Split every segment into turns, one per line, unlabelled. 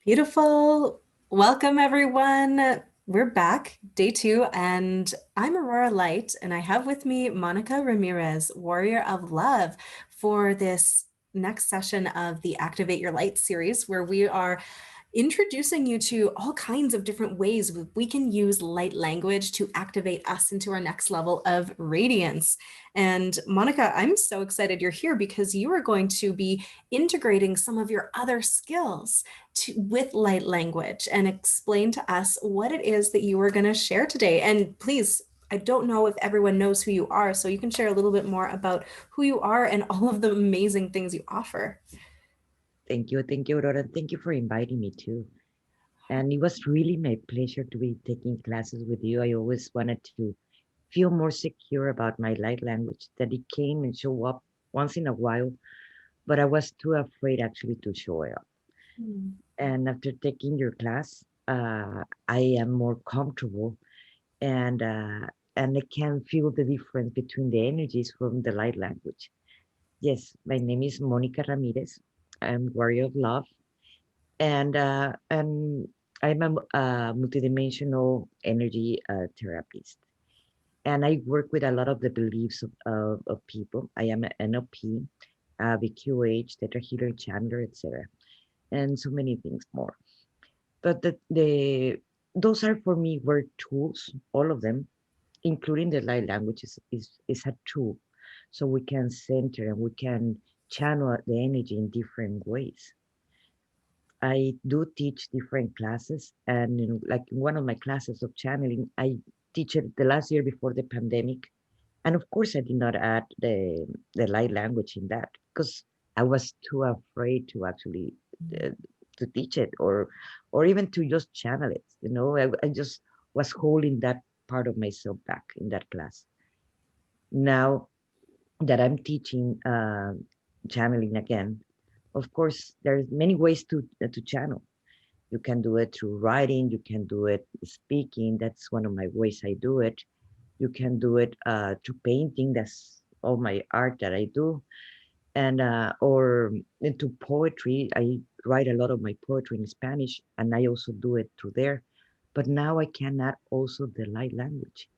Beautiful. Welcome, everyone. We're back, day two, and I'm Aurora Light, and I have with me Monica Ramirez, Warrior of Love, for this next session of the Activate Your Light series, where we are introducing you to all kinds of different ways we can use light language to activate us into our next level of radiance. And Monica, I'm so excited you're here because you are going to be integrating some of your other skills with light language and explain to us what it is that you are going to share today. And please, I don't know if everyone knows who you are, so you can share a little bit more about who you are and all of the amazing things you offer.
Thank you, Aurora. Thank you for inviting me too. And it was really my pleasure to be taking classes with you. I always wanted to feel more secure about my light language, that it came and show up once in a while, but I was too afraid actually to show it up.
Hmm.
And after taking your class, I am more comfortable and uh, and I can feel the difference between the energies from the light language. Yes, my name is Monica Ramirez. I'm Warrior of Love, and I'm a multidimensional energy therapist, and I work with a lot of the beliefs of people. I am an NLP, VQH, Theta Healing channeler, etc., and so many things more. But the those are for me were tools, all of them, including the light language is a tool, so we can center and we can channel the energy in different ways. I do teach different classes, and like in one of my classes of channeling, I teach it the last year before the pandemic, and of course, I did not add the light language in that because I was too afraid to actually uh, to teach it or even to just channel it. I just was holding that part of myself back in that class. Now that I'm teaching channeling again, of course, there's many ways to channel. You can do it through writing. You can do it speaking. That's one of my ways I do it. You can do it through painting. That's all my art that I do. And or into poetry. I write a lot of my poetry in Spanish, and I also do it through there. But now I can add also the light language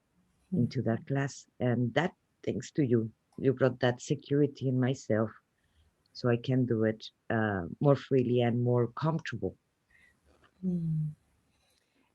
into that class, and that thanks to you. You brought that security in myself, so I can do it more freely and more comfortable.
Hmm.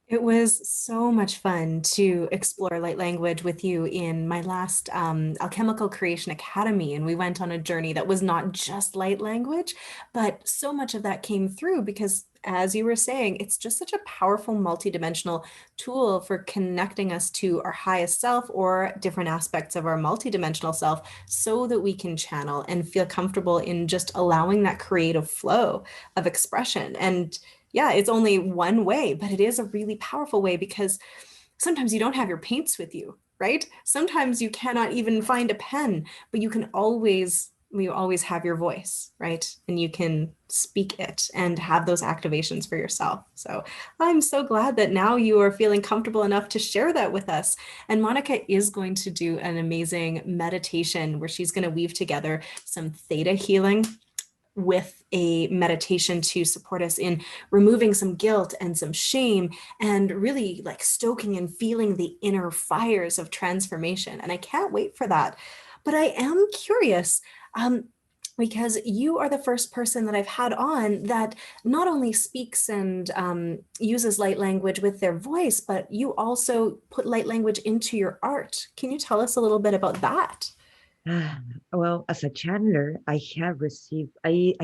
It was so much fun to explore light language with you in my last Alchemical Creation Academy. And we went on a journey that was not just light language, but so much of that came through because, as you were saying, it's just such a powerful multidimensional tool for connecting us to our highest self or different aspects of our multidimensional self so that we can channel and feel comfortable in just allowing that creative flow of expression. And yeah, it's only one way, but it is a really powerful way because sometimes you don't have your paints with you, right? Sometimes you cannot even find a pen, but you always have your voice, right? And you can speak it and have those activations for yourself. So I'm so glad that now you are feeling comfortable enough to share that with us. And Monica is going to do an amazing meditation where she's going to weave together some theta healing with a meditation to support us in removing some guilt and some shame and really like stoking and feeling the inner fires of transformation. And I can't wait for that. But I am curious. Because you are the first person that I've had on that not only speaks and uses light language with their voice, but you also put light language into your art. Can you tell us a little bit about that?
Ah, well, as a channeler, I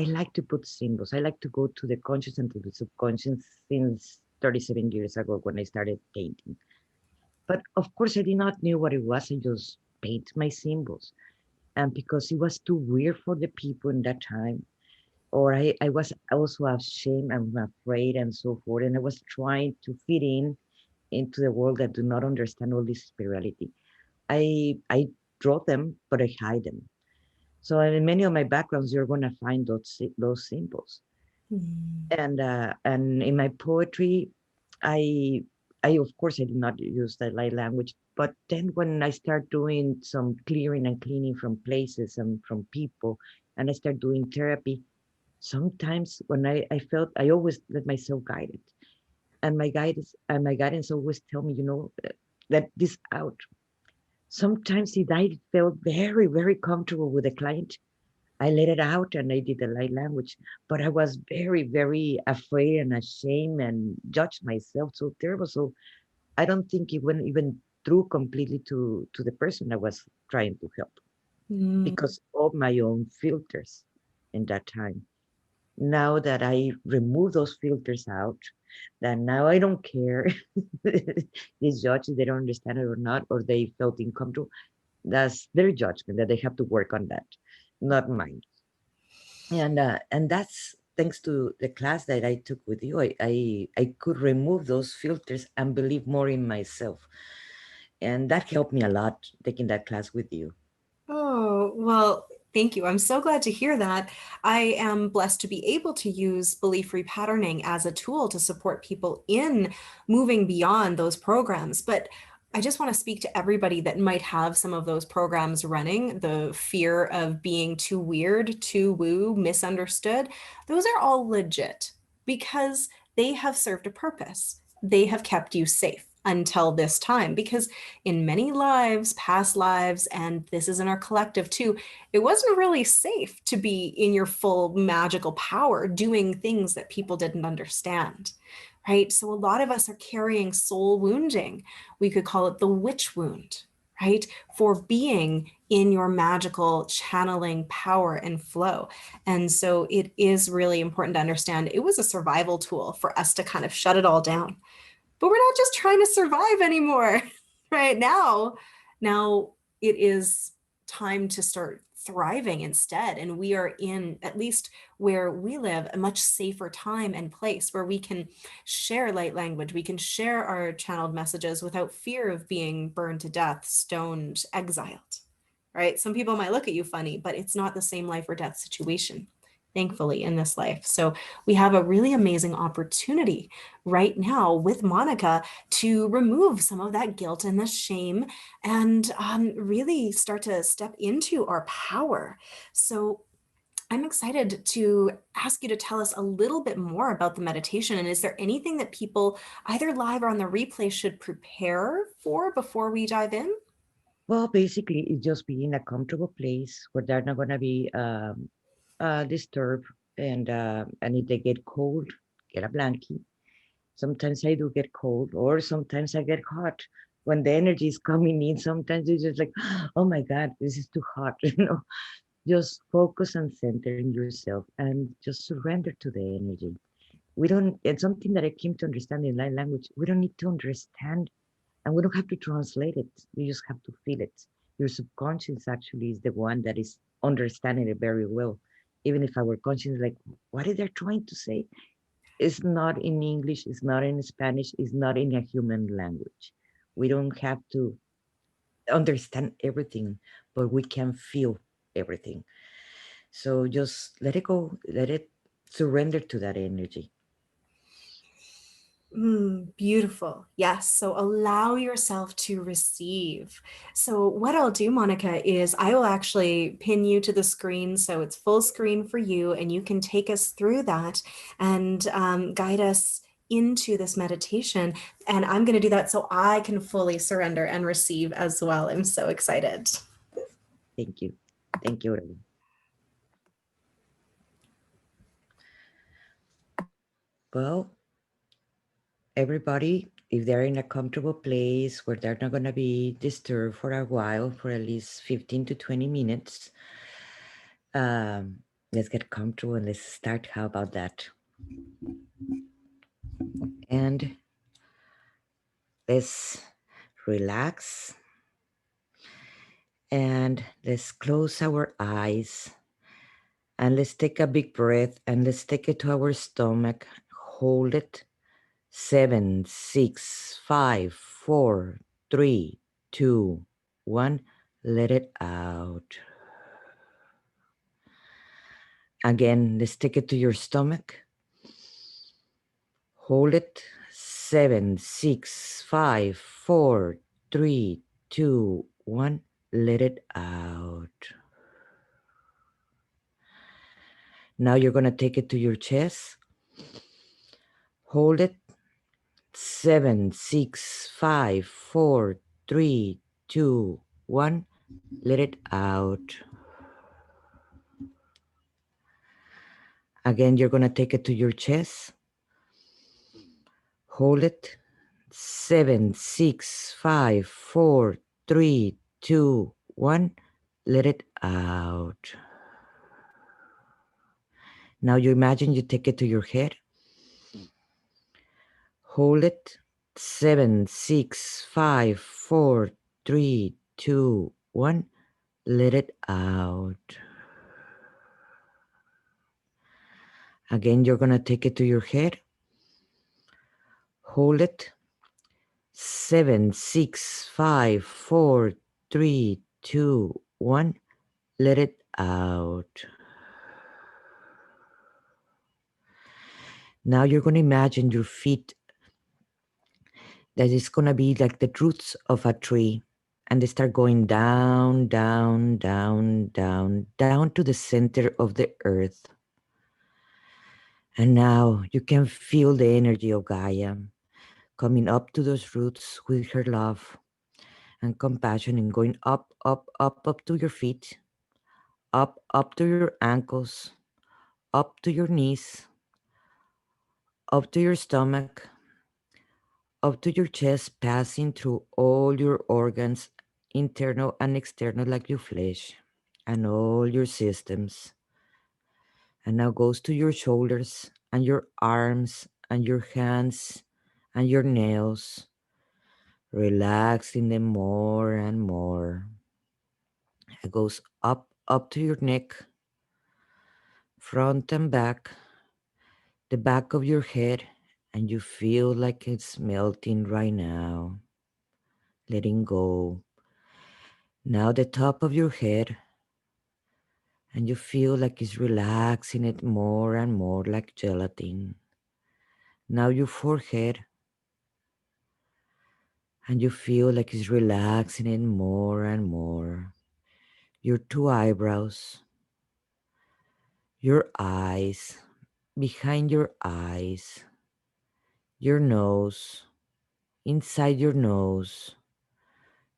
like to put symbols. I like to go to the conscious and to the subconscious since 37 years ago when I started painting. But of course, I did not know what it was. I just paint my symbols. And because it was too weird for the people in that time, or I was also ashamed and afraid and so forth. And I was trying to fit in into the world that do not understand all this spirituality. I draw them, but I hide them. So in many of my backgrounds, you're going to find those symbols.
Hmm.
And in my poetry, I I of course I did not use the light language. But then when I start doing some clearing and cleaning from places and from people, and I start doing therapy, Sometimes when I felt, I always let myself guide it. And my guidance always tell me, let this out. Sometimes if I felt very, very comfortable with a client, I let it out and I did the light language. But I was very, very afraid and ashamed and judged myself so terrible. So I don't think it went even through completely to the person I was trying to help
Mm.
because of my own filters in that time. Now that I remove those filters out, that now I don't care these judges, they don't understand it or not, or they felt uncomfortable. That's their judgment that they have to work on that, not mine. And that's thanks to the class that I took with you. I could remove those filters and believe more in myself. And that helped me a lot taking that class with you.
Oh, well, thank you. I'm so glad to hear that. I am blessed to be able to use belief repatterning as a tool to support people in moving beyond those programs. But I just want to speak to everybody that might have some of those programs running, the fear of being too weird, too woo, misunderstood. Those are all legit because they have served a purpose. They have kept you safe until this time because in many lives, past lives, and this is in our collective too, it wasn't really safe to be in your full magical power doing things that people didn't understand. Right. So a lot of us are carrying soul wounding. We could call it the witch wound, right? For being in your magical channeling power and flow. And so it is really important to understand it was a survival tool for us to kind of shut it all down, but we're not just trying to survive anymore. Right now it is time to start thriving instead, and we are in, at least where we live, a much safer time and place where we can share light language, we can share our channeled messages without fear of being burned to death, stoned, exiled. Right, some people might look at you funny, but it's not the same life or death situation, thankfully, in this life. So we have a really amazing opportunity right now with Monica to remove some of that guilt and the shame and really start to step into our power. So I'm excited to ask you to tell us a little bit more about the meditation. And is there anything that people, either live or on the replay, should prepare for before we dive in?
Well, basically, it's just be in a comfortable place where they're not gonna be disturbed, and if they get cold, get a blanket. Sometimes I do get cold, or sometimes I get hot. When the energy is coming in, sometimes it's just like, oh my God, this is too hot. Just focus on centering yourself and just surrender to the energy. We don't, it's something that I came to understand in light language. We don't need to understand and we don't have to translate it. You just have to feel it. Your subconscious actually is the one that is understanding it very well. Even if our conscience is like, what are they trying to say? It's not in English, it's not in Spanish, it's not in a human language. We don't have to understand everything, but we can feel everything. So just let it go, let it surrender to that energy.
Beautiful. Yes. So allow yourself to receive. So, what I'll do, Monica, is I will actually pin you to the screen so it's full screen for you, and you can take us through that and guide us into this meditation. And I'm going to do that so I can fully surrender and receive as well. I'm so excited.
Thank you. Thank you, Aurora. Well, everybody, if they're in a comfortable place where they're not going to be disturbed for a while, for at least 15 to 20 minutes, um, let's get comfortable and let's start. How about that? And let's relax and let's close our eyes and let's take a big breath and let's take it to our stomach. Hold it. 7, 6, 5, 4, 3, 2, 1. Let it out. Again, let's take it to your stomach. Hold it. 7, 6, 5, 4, 3, 2, 1. Let it out. Now you're going to take it to your chest. Hold it. 7, 6, 5, 4, 3, 2, 1. Let it out. Again, you're going to take it to your chest. Hold it. 7, 6, 5, 4, 3, 2, 1. Let it out. Now you imagine you take it to your head. Hold it. 7, 6, 5, 4, 3, 2, 1. Let it out. Again, you're going to take it to your head. Hold it. 7, 6, 5, 4, 3, 2, 1. Let it out. Now you're going to imagine your feet that is going to be like the roots of a tree. And they start going down, down, down, down, down to the center of the earth. And now you can feel the energy of Gaia coming up to those roots with her love and compassion and going up, up, up, up to your feet, up to your ankles, up to your knees, up to your stomach, up to your chest, passing through all your organs, internal and external, like your flesh, and all your systems. And now goes to your shoulders and your arms and your hands and your nails, relaxing them more and more. It goes up to your neck, front and back, the back of your head, and you feel like it's melting right now, letting go. Now the top of your head, and you feel like it's relaxing it more and more like gelatin. Now your forehead, and you feel like it's relaxing it more and more. Your two eyebrows, your eyes, behind your eyes, your nose, inside your nose,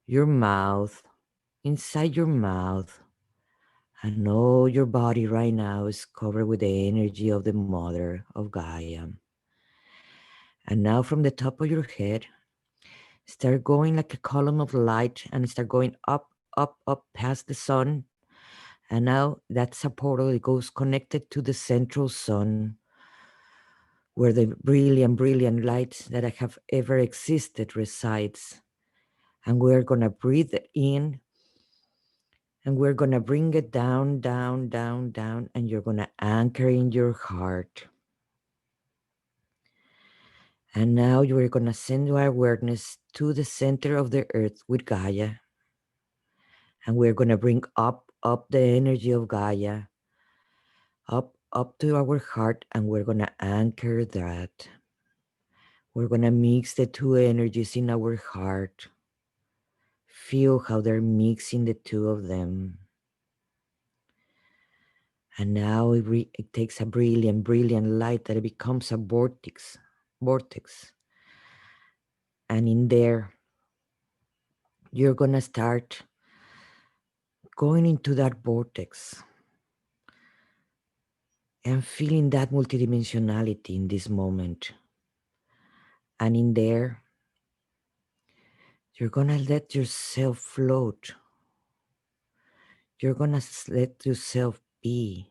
your mouth, inside your mouth, and all your body right now is covered with the energy of the Mother of Gaia. And now from the top of your head, start going like a column of light and start going up, up, up past the sun. And now that's a portal. It goes connected to the central sun, where the brilliant, brilliant light that I have ever existed resides. And we're going to breathe in and we're going to bring it down, down, down, down. And you're going to anchor in your heart. And now you are going to send your awareness to the center of the earth with Gaia. And we're going to bring up the energy of Gaia, up to our heart, and we're going to anchor that. We're going to mix the two energies in our heart. Feel how they're mixing the two of them. And now it takes a brilliant, brilliant light that it becomes a vortex. And in there, you're going to start going into that vortex and feeling that multidimensionality in this moment. And in there, you're going to let yourself float. You're going to let yourself be.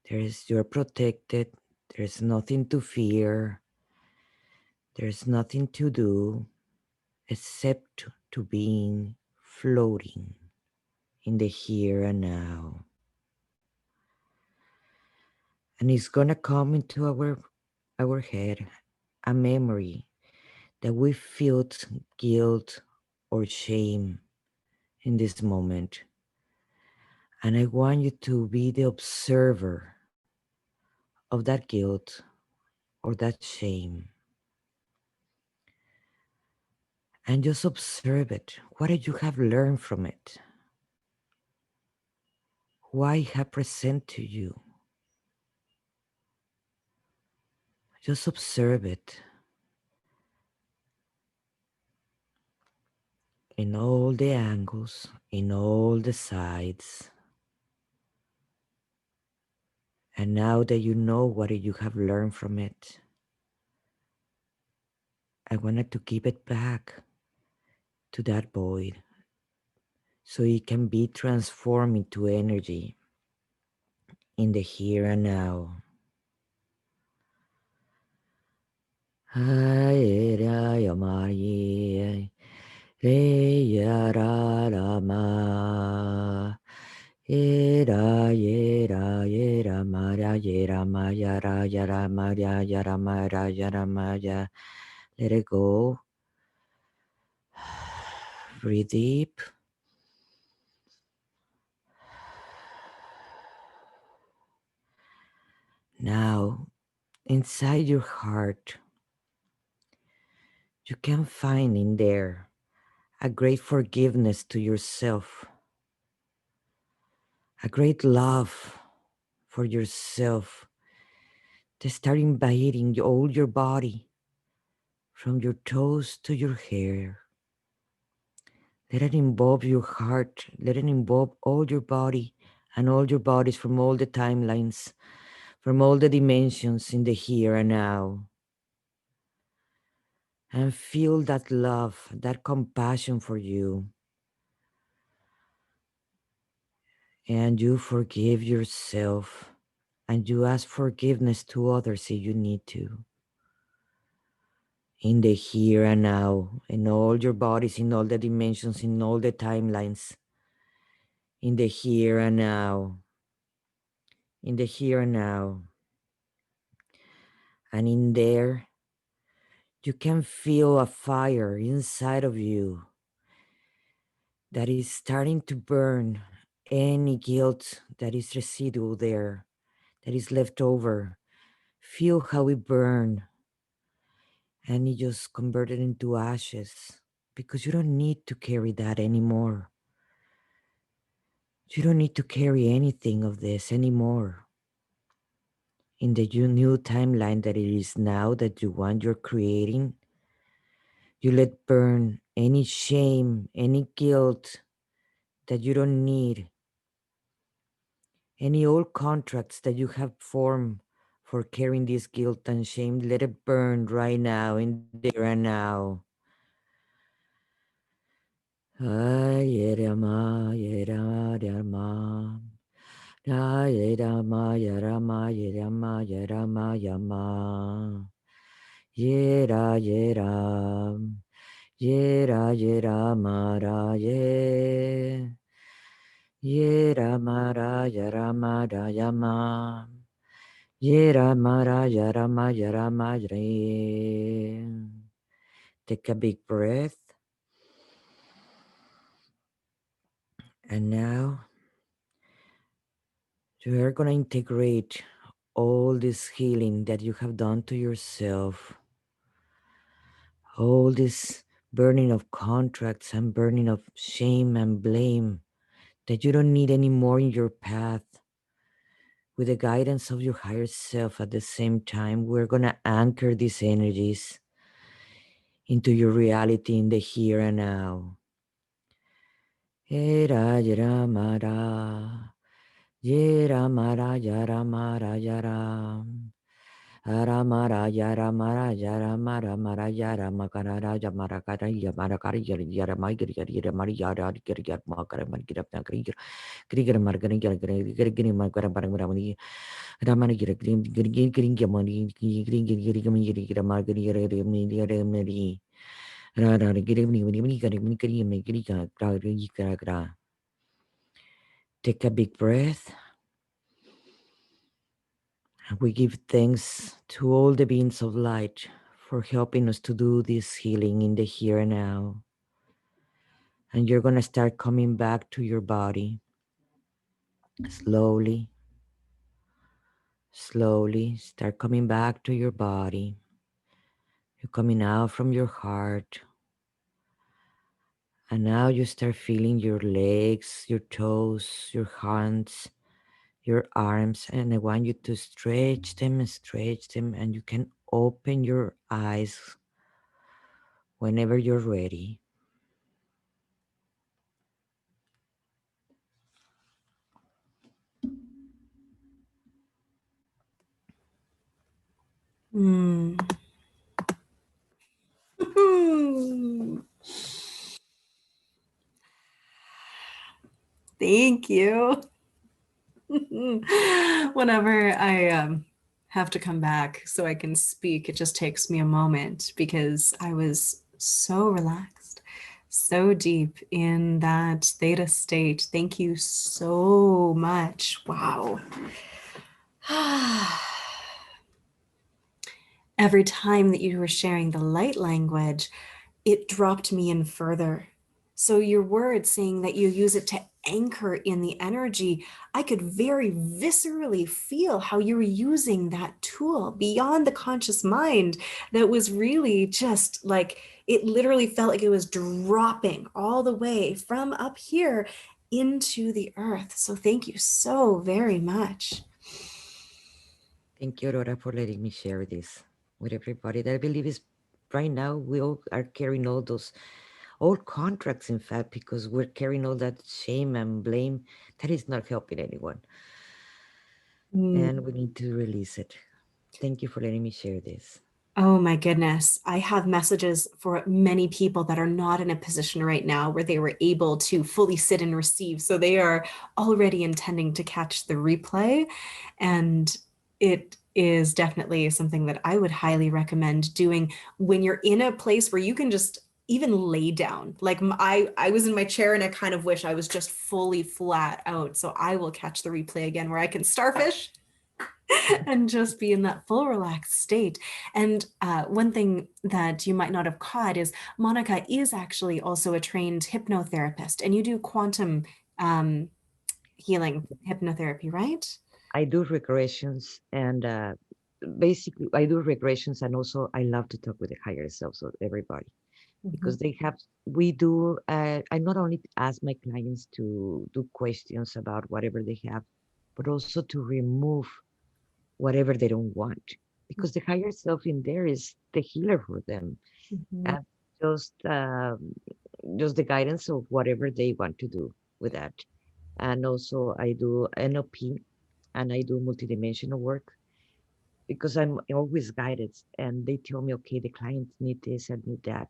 You're protected. There's nothing to fear. There's nothing to do except to being floating in the here and now. And it's gonna come into our head a memory that we felt guilt or shame in this moment. And I want you to be the observer of that guilt or that shame. And just observe it. What did you have learned from it? Why it have present to you? Just observe it in all the angles, in all the sides. And now that you know what you have learned from it, I wanted to give it back to that void so it can be transformed into energy in the here and now. Ay, ay, amai, re, ya, ra, ra, ma. Yera, yera, yera, mara, yera, ma, yara, yara, ma, yara, mara, yara, ma, ya. Let it go. Breathe deep. Now, inside your heart, you can find in there a great forgiveness to yourself, a great love for yourself to start invading all your body, from your toes to your hair. Let it involve your heart. Let it involve all your body and all your bodies from all the timelines, from all the dimensions in the here and now. And feel that love, that compassion for you. And you forgive yourself and you ask forgiveness to others if you need to. In the here and now, in all your bodies, in all the dimensions, in all the timelines. In the here and now. In the here and now. And in there, you can feel a fire inside of you that is starting to burn any guilt that is residual there, that is left over. Feel how it burn and it just converted into ashes because you don't need to carry that anymore. You don't need to carry anything of this anymore. In the new timeline that it is now that you want, you're creating, you let burn any shame, any guilt that you don't need, any old contracts that you have formed for carrying this guilt and shame. Let it burn right now, in the here and now. Ay, Rama, Rama, Rama. Ay, Rama, Rama, Rama, Rama, Rama. Yera, yera. Yera, yera, mara, ye. Yera, mara, yara, mara, yama. Yera, mara, yara, ma, yara, ma, yare. Take a big breath. And now you are going to integrate all this healing that you have done to yourself, all this burning of contracts and burning of shame and blame that you don't need anymore in your path. With the guidance of your higher self at the same time, we're going to anchor these energies into your reality in the here and now. Era, yera, mara. Yera, mara, yara, mara, yara. Aramara yara mara yara mara mara yara makara mara kara yara kara yara magiri yara mari yara yara makara magiri magiri grigara margara yara grigari magara margari ramana yara grigari grigari mari grigari grigari yara magiri yara mari rara grigari grigari magiri gra. Take a big breath. We give thanks to all the beings of light for helping us to do this healing in the here and now. And you're going to start coming back to your body slowly, slowly. Start coming back to your body. You're coming out from your heart. And now you start feeling your legs, your toes, your hands, your arms. And I want you to stretch them, and you can open your eyes whenever you're ready.
Mm. Thank you. Whenever I have to come back so I can speak, it just takes me a moment because I was so relaxed, so deep in that theta state. Thank you so much. Wow. Every time that you were sharing the light language, it dropped me in further. So, your words saying that you use it to anchor in the energy, I could very viscerally feel how you were using that tool beyond the conscious mind. That was really just like it literally felt like it was dropping all the way from up here into the earth. So, thank you so very much.
Thank you, Aurora, for letting me share this with everybody. That I believe is right now we all are carrying all those old contracts, in fact, because we're carrying all that shame and blame that is not helping anyone. And we need to release it. Thank you for letting me share this.
Oh my goodness. I have messages for many people that are not in a position right now where they were able to fully sit and receive. So they are already intending to catch the replay. And it is definitely something that I would highly recommend doing when you're in a place where you can just even lay down. Like I was in my chair and I kind of wish I was just fully flat out. So I will catch the replay again where I can starfish and just be in that full relaxed state. And one thing that you might not have caught is Monica is actually also a trained hypnotherapist, and you do quantum um, healing hypnotherapy, right?
I do regressions and basically I do regressions and also I love to talk with the higher selves of everybody
Mhm.
because they have we do I not only ask my clients to do questions about whatever they have, but also to remove whatever they don't want because the higher self in there is the healer for them
Mhm.
and just just the guidance of whatever they want to do with that. And also I do NLP and I do multidimensional work because I'm always guided and they tell me, okay, the clients need this and need that.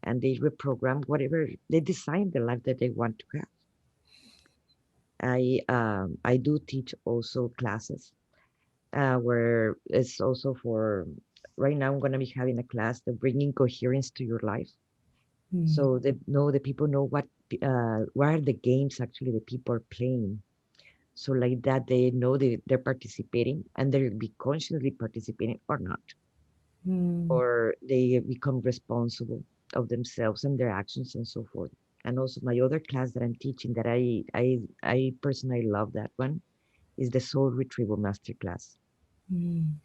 And they reprogram whatever they design the life that they want to have. I do teach also classes where it's also for right now I'm going to be having a class that bringing coherence to your life.
Mm.
So the people know what are the games actually the people are playing. So like that they know they're participating and they'll be consciously participating or not,
Mm.
or they become responsible of themselves and their actions and so forth. And also my other class that I'm teaching that I personally love that one is the soul retrieval masterclass
Mm.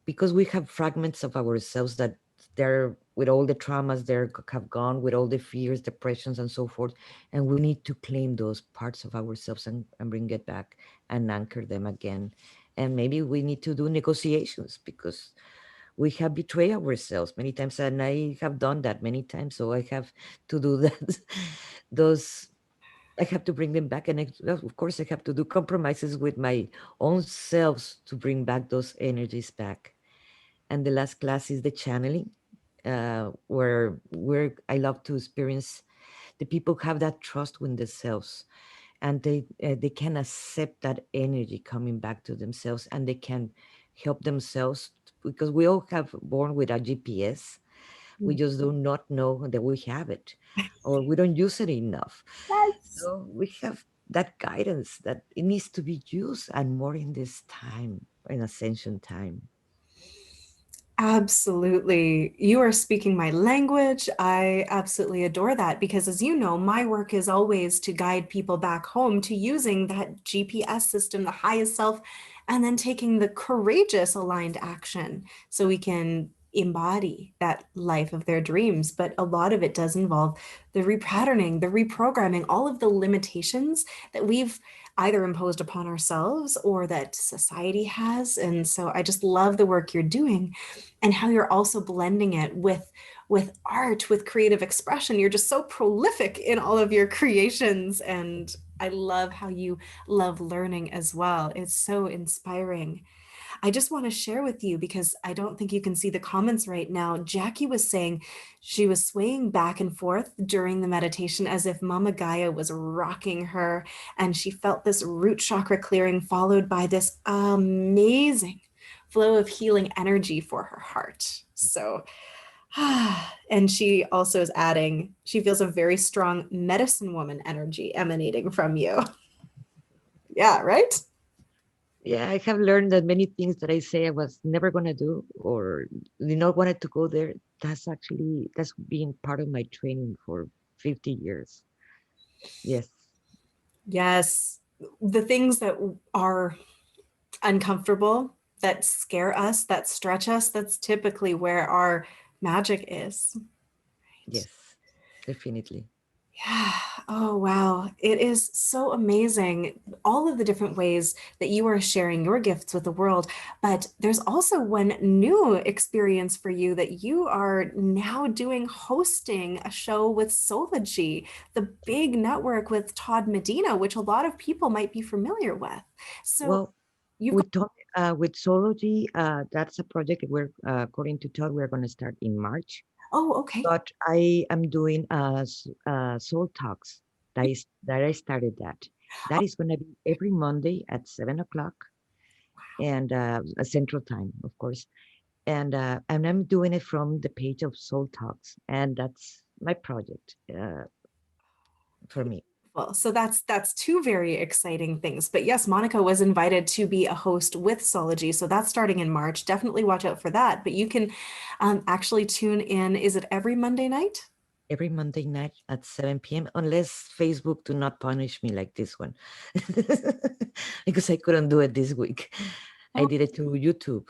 because we have fragments of ourselves that they're with all the traumas they have gone with all the fears depressions and so forth, and we need to claim those parts of ourselves and bring it back and anchor them again. And maybe we need to do negotiations because we have betrayed ourselves many times and I have done that many times, so I have to do that those I have to bring them back and well, of course I have to do compromises with my own selves to bring back those energies back. And the last class is the channeling, where I love to experience the people have that trust with themselves, and they can accept that energy coming back to themselves, and they can help themselves because we all have born with a GPS. We
Mm.
just do not know that we have it, or we don't use it enough.
Yes.
So we have that guidance that it needs to be used, and more in this time, in ascension time.
Absolutely. You are speaking my language. I absolutely adore that because, as you know, my work is always to guide people back home to using that GPS system, the highest self, and then taking the courageous aligned action so we can embody that life of their dreams. But a lot of it does involve the repatterning, the reprogramming, all of the limitations that we've either imposed upon ourselves or that society has. And so I just love the work you're doing and how you're also blending it with art, with creative expression. You're just so prolific in all of your creations. And I love how you love learning as well. It's so inspiring. I just want to share with you because I don't think you can see the comments right now. Jackie was saying she was swaying back and forth during the meditation as if Mama Gaia was rocking her, and she felt this root chakra clearing followed by this amazing flow of healing energy for her heart. So, and she also is adding, she feels a very strong medicine woman energy emanating from you. Yeah, right?
Yeah, I have learned that many things that I say I was never gonna do or not wanted to go there. That's been part of my training for 50 years. Yes,
Yes. The things that are uncomfortable, that scare us, that stretch us, that's typically where our magic is. Right?
yes, definitely.
Yeah. Oh, wow. It is so amazing, all of the different ways that you are sharing your gifts with the world. But there's also one new experience for you that you are now doing hosting a show with Sology, the big network with Todd Medina, which a lot of people might be familiar with. So
Well,
you've got,
with Tom, with Sology, that's a project we're according to Todd, we're going to start in March.
oh, okay.
But I am doing soul talks. That I started that. That is going to be every Monday at 7 o'clock and Central Time, of course. And I'm doing it from the page of Soul Talks, and that's my project for me.
Well, so that's two very exciting things. But yes, Monica was invited to be a host with Sology, so that's starting in March. Definitely watch out for that. But you can actually tune in. Is it every Monday night?
Every Monday night at 7 p.m. Unless Facebook do not punish me like this one, because I couldn't do it this week. I
Oh,
did it through YouTube.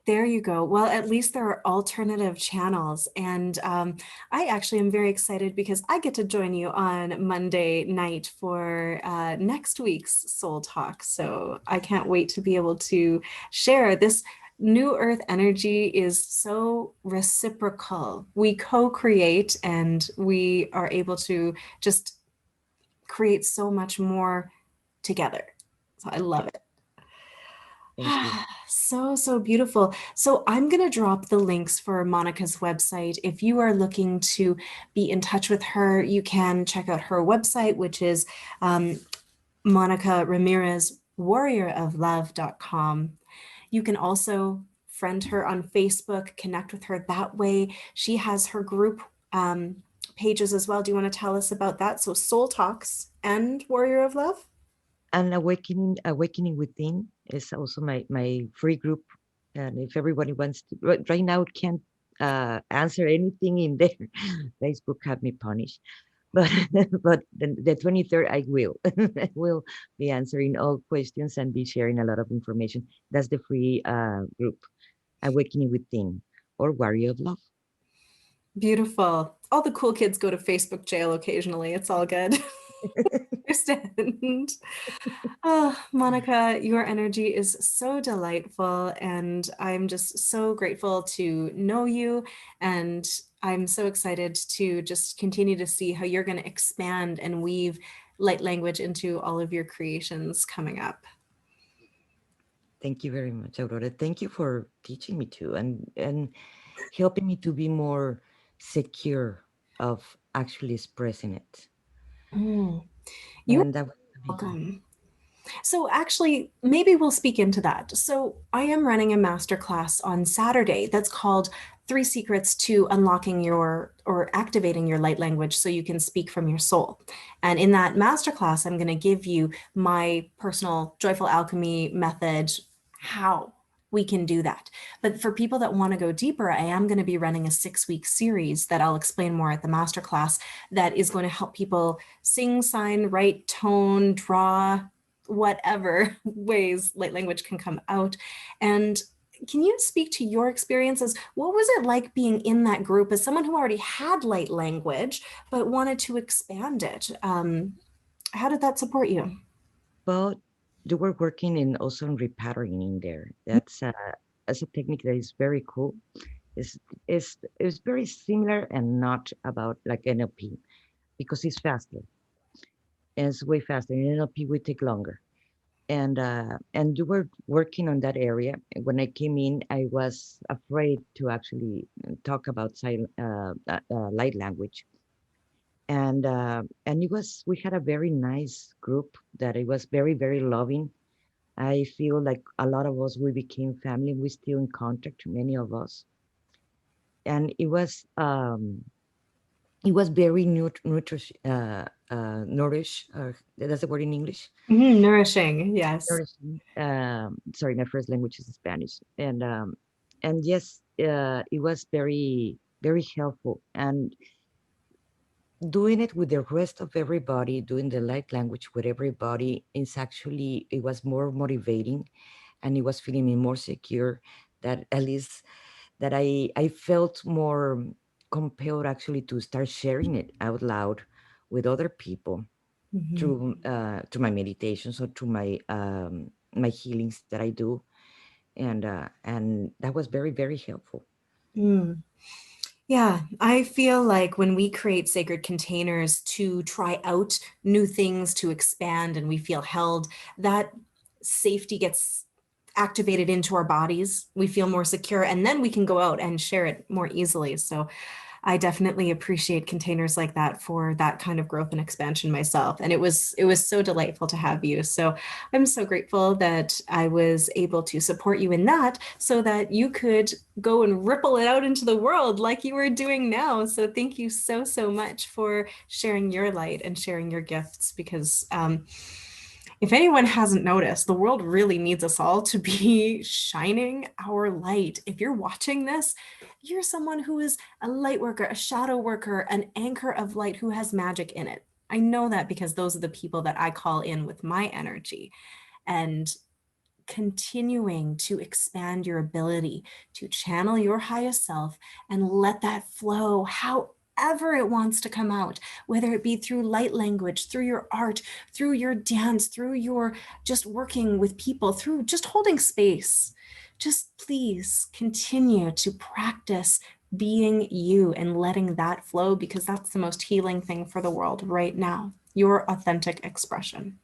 there you go. Well, at least there are alternative channels. And I actually am very excited because I get to join you on Monday night for next week's Soul Talk. So I can't wait to be able to share this. New Earth energy is so reciprocal. We co-create and we are able to just create so much more together. So I love it.
Thank you.
So, so beautiful. So, I'm going to drop the links for Monica's website. If you are looking to be in touch with her, you can check out her website, which is Monica Ramirez, warrioroflove.com. You can also friend her on Facebook, connect with her that way. She has her group pages as well. Do you want to tell us about that? So, Soul Talks and Warrior of Love?
And awakening within is also my free group. And if everybody wants to, right now can't answer anything in there. Facebook had me punished, but but the 23rd I will. I will be answering all questions and be sharing a lot of information. That's the free group, Awakening Within or Warrior of Love.
Beautiful. All the cool kids go to Facebook jail occasionally. It's all good. Understand. Oh, Monica, your energy is so delightful, and I'm just so grateful to know you. And I'm so excited to just continue to see how you're going to expand and weave light language into all of your creations coming up.
Thank you very much, Aurora. Thank you for teaching me to and helping me to be more secure of actually expressing it.
Mm. You are
And that was amazing.
welcome. So actually, maybe we'll speak into that. So I am running a masterclass on Saturday that's called Three Secrets to Unlocking Your or Activating Your Light Language so you can speak from your soul. And in that masterclass, I'm going to give you my personal joyful alchemy method, how we can do that. But for people that want to go deeper, I am going to be running a 6-week series that I'll explain more at the masterclass that is going to help people sing, sign, write, tone, draw, whatever ways light language can come out. And can you speak to your experiences? What was it like being in that group as someone who already had light language but wanted to expand it? How did that support you?
But you were working in also in repatterning there. That's a technique that is very cool. It's, it's very similar and not about like NLP because it's faster. And it's way faster. In NLP, we take longer. And you were working on that area. When I came in, I was afraid to actually talk about light language, and we had a very nice group that it was very loving. I feel like a lot of us we became family. We still in contact, many of us, and it was very nourish. That's the word in English.
Mhm, nourishing, yes.
Nourishing. Sorry, my first language is Spanish, and yes, it was very helpful. And doing it with the rest of everybody, doing the light language with everybody, is actually it was more motivating, and it was feeling me more secure. That at least that I felt more compelled actually to start sharing it out loud with other people
Mhm.
through to my meditations or to my healings that I do, and that was very helpful.
Mm. Yeah, I feel like when we create sacred containers to try out new things, to expand, and we feel held, that safety gets activated into our bodies. We feel more secure, and then we can go out and share it more easily. So I definitely appreciate containers like that for that kind of growth and expansion myself. And it was so delightful to have you. So I'm so grateful that I was able to support you in that so that you could go and ripple it out into the world like you are doing now. So thank you so much for sharing your light and sharing your gifts because if anyone hasn't noticed, the world really needs us all to be shining our light. If you're watching this, you're someone who is a light worker, a shadow worker, an anchor of light who has magic in it. I know that because those are the people that I call in with my energy. And continuing to expand your ability to channel your highest self and let that flow however it wants to come out, whether it be through light language, through your art, through your dance, through your just working with people, through just holding space. Just please continue to practice being you and letting that flow because that's the most healing thing for the world right now. Your authentic expression.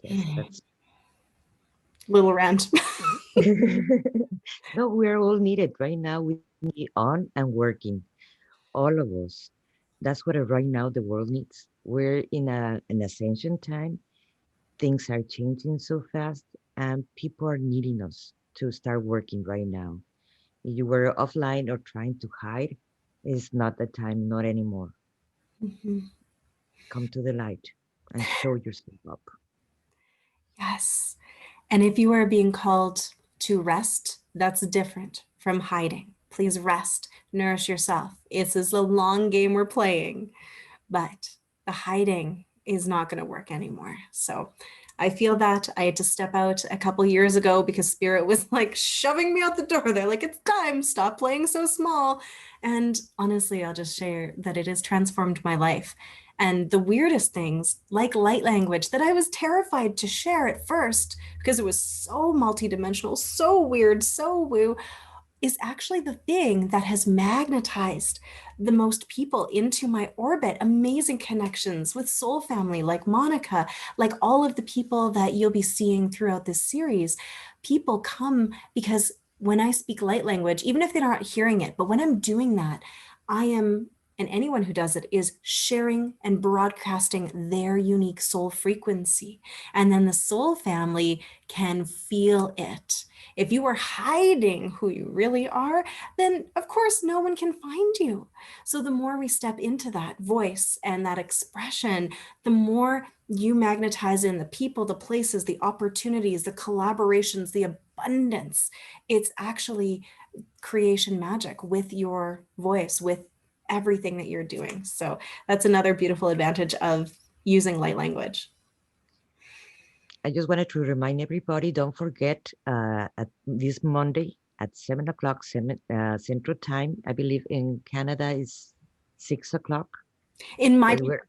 Yes, that's
Little rant.
no, we're all needed right now. We need on and working, all of us. That's what right now the world needs. We're in an ascension time. Things are changing so fast, and people are needing us to start working right now. If you were offline or trying to hide, it's not the time, not anymore.
Mhm.
Come to the light and show yourself up.
Yes. And if you are being called to rest, that's different from hiding. Please rest, nourish yourself. This is a long game we're playing, but the hiding is not going to work anymore. So I feel that I had to step out a couple years ago because spirit was like shoving me out the door. They're like, it's time, stop playing so small. And honestly, I'll just share that it has transformed my life. And the weirdest things, like light language, that I was terrified to share at first because it was so multidimensional, so weird, so woo, is actually the thing that has magnetized the most people into my orbit. Amazing connections with soul family like Monica, like all of the people that you'll be seeing throughout this series. People come because when I speak light language, even if they're not hearing it, but when I'm doing that, I am, and anyone who does it is sharing and broadcasting their unique soul frequency. And then the soul family can feel it. If you are hiding who you really are, then of course no one can find you. So the more we step into that voice and that expression, the more you magnetize in the people, the places, the opportunities, the collaborations, the abundance. It's actually creation magic with your voice, with everything that you're doing. So that's another beautiful advantage of using light language.
I just wanted to remind everybody, don't forget at this Monday at 7 o'clock Central Time. I believe in Canada is 6 o'clock.
In my
But we're,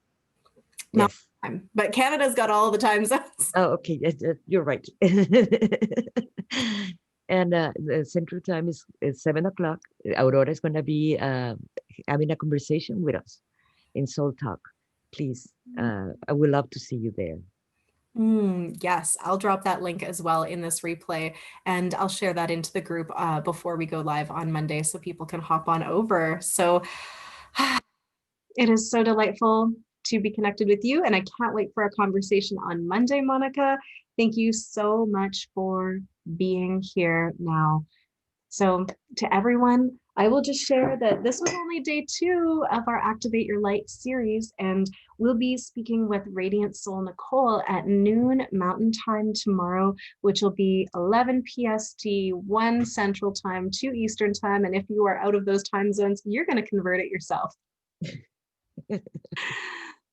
Mountain
yes.
Time, but Canada's got all the time zones.
Oh, okay. Yes, you're right. And the Central Time is 7 o'clock. Aurora is going to be having a conversation with us in Soul Talk. Please, I would love to see you there.
Yes, I'll drop that link as well in this replay, and I'll share that into the group before we go live on Monday so people can hop on over. So it is so delightful to be connected with you, and I can't wait for our conversation on Monday, Monica. Thank you so much for being here now. So to everyone, I will just share that this was only day 2 of our Activate Your Light series, and we'll be speaking with Radiant Soul Nicole at noon Mountain Time tomorrow, which will be 11 PST, 1 Central Time, 2 Eastern Time. And if you are out of those time zones, you're going to convert it yourself.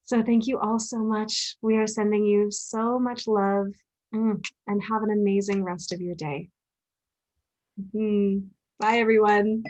So thank you all so much. We are sending you so much love, and have an amazing rest of your day. Bye, everyone.